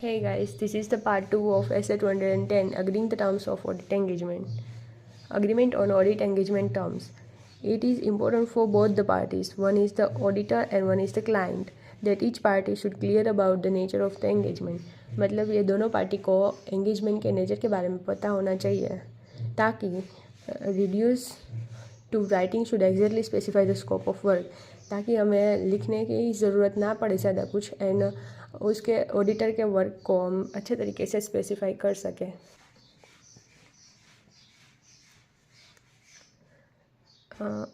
Hey guys, this is the part 2 of Essay 210 Agreeing the Terms of Audit Engagement. Agreement on Audit Engagement Terms. It is important for both the parties, one is the auditor and one is the client, that each party should clear about the nature of the engagement. मतलब ये दोनों party को engagement के nature के बारे में पता होना चाहिए ताकि reduce to writing should exactly specify the scope of work, ताकि हमें लिखने की ज़रूरत ना पड़े ज़्यादा कुछ एंड उसके ऑडिटर के वर्क को हम अच्छे तरीके से स्पेसिफाई कर सकें.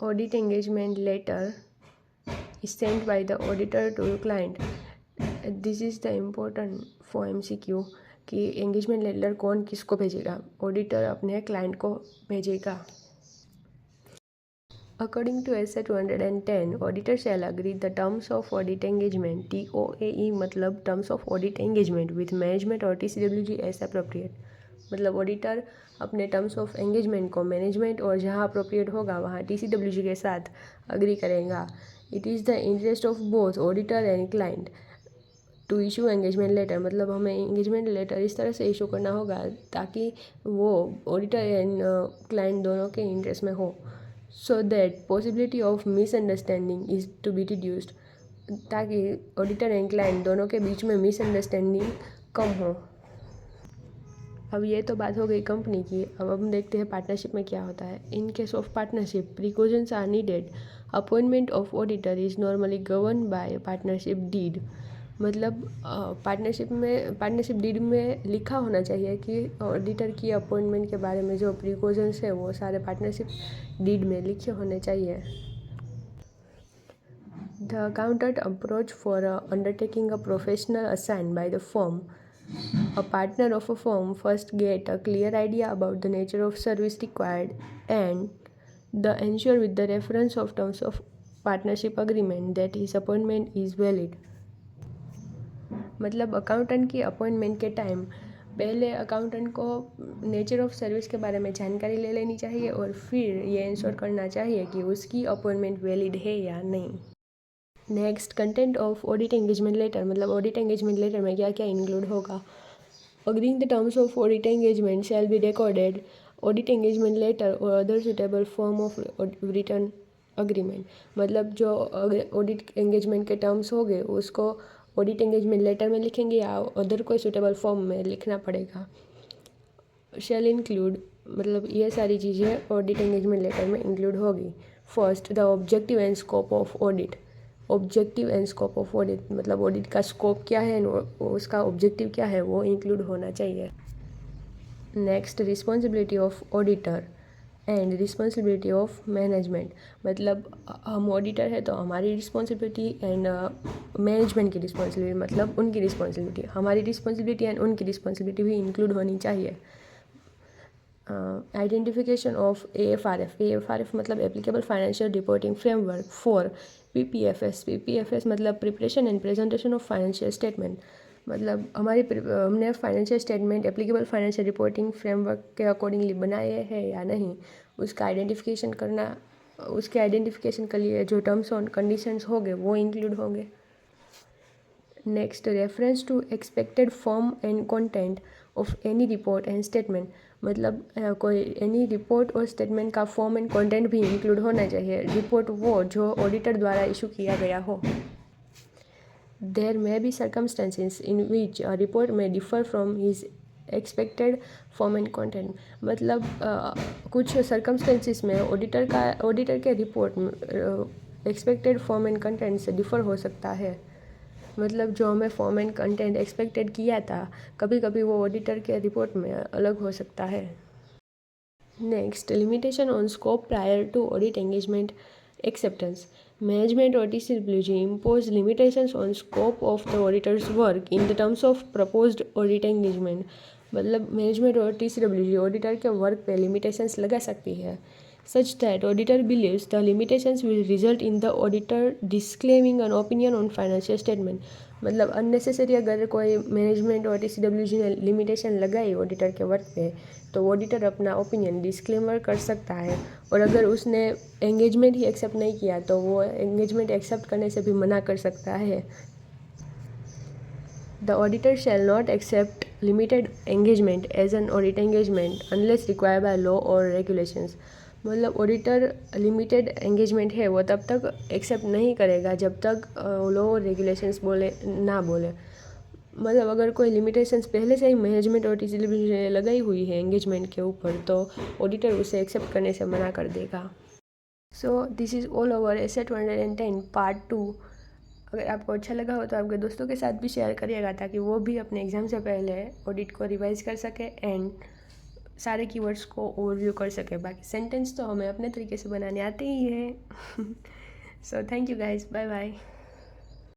Audit engagement letter is sent by the auditor to the client. This is the important for MCQ कि एंगेजमेंट लेटर कौन किसको भेजेगा. ऑडिटर अपने क्लाइंट को भेजेगा. According to Essay 210, auditor shall agree the terms of audit engagement TOAE मतलब terms of audit engagement with management और TCWG as appropriate. मतलब ऑडिटर अपने टर्म्स ऑफ एंगेजमेंट को मैनेजमेंट और जहाँ अप्रोप्रिएट होगा वहाँ TCWG के साथ अग्री करेगा. It is the interest of both auditor and client to issue engagement letter. मतलब हमें एंगेजमेंट लेटर इस तरह से इशू करना होगा ताकि वो ऑडिटर एंड क्लाइंट दोनों के इंटरेस्ट में हो, so that possibility of misunderstanding is to be reduced, ताकि ऑडिटर एंड क्लाइंट दोनों के बीच में मिसअंडरस्टैंडिंग कम हो. अब ये तो बात हो गई कंपनी की. अब हम देखते हैं पार्टनरशिप में क्या होता है. In case of partnership precautions are needed. Appointment of auditor is normally govern by partnership deed. मतलब पार्टनरशिप डीड में लिखा होना चाहिए कि ऑडिटर की अपॉइंटमेंट के बारे में जो प्रिकॉशंस है वो सारे पार्टनरशिप डीड में लिखे होने चाहिए. The accountant approach for undertaking a professional assigned by the firm. A partner of a firm first get a clear idea about the nature of service required and the ensure with the reference of terms of partnership agreement that his appointment is valid. मतलब accountant की appointment के time पहले accountant को nature of service के बारे में जानकारी ले लेनी चाहिए और फिर ये इंश्योर करना चाहिए कि उसकी अपॉइंटमेंट वैलिड है या नहीं. Next, content of audit engagement letter. मतलब ऑडिट एंगेजमेंट लेटर में क्या क्या इंक्लूड होगा. Agreeing the terms of audit engagement shall be recorded. Audit engagement letter or other suitable form of written agreement. मतलब जो ऑडिट एंगेजमेंट के terms हो गए उसको ऑडिट एंगेजमेंट लेटर में लिखेंगे या अदर कोई सुटेबल फॉर्म में लिखना पड़ेगा. शैल इंक्लूड मतलब ये सारी चीज़ें ऑडिट एंगेजमेंट लेटर में इंक्लूड होगी. First, the objective and scope of audit. Objective and scope of audit मतलब ऑडिट का स्कोप क्या है उसका ऑब्जेक्टिव क्या है वो इंक्लूड होना चाहिए. Next, responsibility of auditor and responsibility of management. मतलब हम ऑडिटर है तो हमारी रिस्पॉन्सिबिलिटी एंड मैनेजमेंट की रिस्पॉन्सिबिलिटी मतलब उनकी रिस्पॉन्सिबिलिटी, हमारी रिस्पॉन्सिबिलिटी एंड उनकी रिस्पॉन्सिबिलिटी भी इंक्लूड होनी चाहिए. Identification of AFRF. AFRF मतलब applicable financial reporting framework for PPFS. PPFS मतलब preparation and presentation of financial statement. मतलब हमने financial statement applicable financial reporting framework के अकॉर्डिंगली बनाए हैं या नहीं उसका आइडेंटिफिकेशन करना. उसके आइडेंटिफिकेशन के लिए जो टर्म्स एंड कंडीशंस होंगे वो इंक्लूड होंगे. Next, reference to expected form and content of any report and statement. मतलब कोई एनी रिपोर्ट और स्टेटमेंट का फॉर्म एंड कंटेंट भी इंक्लूड होना चाहिए. रिपोर्ट वो जो ऑडिटर द्वारा इशू किया गया हो. There may be circumstances in which a report में differ from his expected form and content. मतलब कुछ सर्कमस्टेंसेस में ऑडिटर के report expected form and content से डिफर हो सकता है. मतलब जो हमें फॉर्म एंड कंटेंट एक्सपेक्टेड किया था कभी कभी वो ऑडिटर के रिपोर्ट में अलग हो सकता है. Next, limitation on scope prior to audit engagement acceptance. Management और TCWG impose limitations on scope of the auditor's work in the terms of proposed audit engagement. मतलब मैनेजमेंट और TCWG ऑडिटर के वर्क पे लिमिटेशंस लगा सकती है such that auditor believes the limitations will result in the auditor disclaiming an opinion on financial statement. मतलब unnecessary अगर कोई मैनेजमेंट और TCWG ने लिमिटेशन लगाई ऑडिटर के वर्क पे तो ऑडिटर अपना ओपिनियन डिस्क्लेमर कर सकता है. और अगर उसने एंगेजमेंट ही एक्सेप्ट नहीं किया तो वो एंगेजमेंट एक्सेप्ट करने से भी मना कर सकता है. The auditor shall not accept limited engagement as an audit engagement unless required by law और रेगुलेशंस। मतलब ऑडिटर लिमिटेड एंगेजमेंट है वो तब तक एक्सेप्ट नहीं करेगा जब तक लॉ और रेगुलेशंस बोले। मतलब अगर कोई लिमिटेशंस पहले से ही मैनेजमेंट और टीसी ने लगाई हुई है एंगेजमेंट के ऊपर तो ऑडिटर उसे एक्सेप्ट करने से मना कर देगा। So this is all over essay 210 part 2। अगर आपको अच्छा लगा हो तो आपके दोस्तों के साथ भी शेयर करिएगा ताकि वो भी अपने एग्ज़ाम से पहले ऑडिट को रिवाइज कर सके एंड सारे कीवर्ड्स को ओवरव्यू कर सके। बाकी सेंटेंस तो हमें अपने तरीके से बनाने आते ही है। So thank you guys, bye bye.